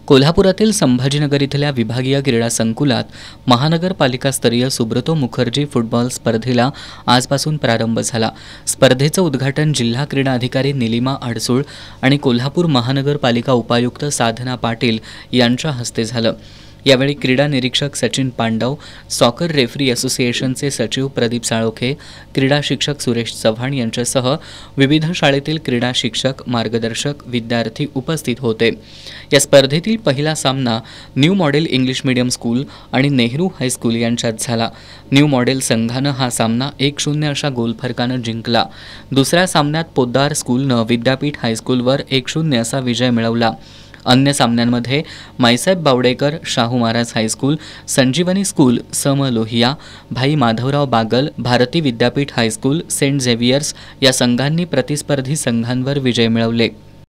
कोल्हापुरातील संभाजीनगर इथल्या विभागीय क्रीडा संकुलात महानगरपालिकास्तरीय सुब्रतो मुखर्जी फुटबॉल स्पर्धेला आजपासून प्रारंभ झाला। स्पर्धेचं उद्घाटन जिल्हा क्रीडा अधिकारी निलिमा अडसूळ आणि कोल्हापूर महानगरपालिका उपायुक्त साधना पाटील यांच्या हस्ते झालं। यावेळी क्रीडा निरीक्षक सचिन पांडव, सॉकर रेफरी असोसिएशनचे सचिव प्रदीप साळोखे, क्रीडा शिक्षक सुरेश चव्हाण यांच्यासह विविध शाळेतील क्रीडा शिक्षक, मार्गदर्शक, विद्यार्थी उपस्थित होते। या स्पर्धेतील पहिला सामना new model English medium school आणि नेहरू हायस्कूल यांच्यात झाला। न्यू मॉडेल संघानं हा सामना 1-0 अशा गोलफरकानं जिंकला। दुसऱ्या सामन्यात पोद्दार स्कूलनं विद्यापीठ हायस्कूलवर 1-0 असा विजय मिळवला। अन्य सामन्यांमध्ये माईसाहेब बावडेकर शाहू महाराज हायस्कूल, संजीवनी स्कूल सम लोहिया, भाई Madhavrao Bagal, Bharati Vidyapeeth high school, Saint Xavier's या संघांनी प्रतिस्पर्धी संघांवर विजय मिळवले।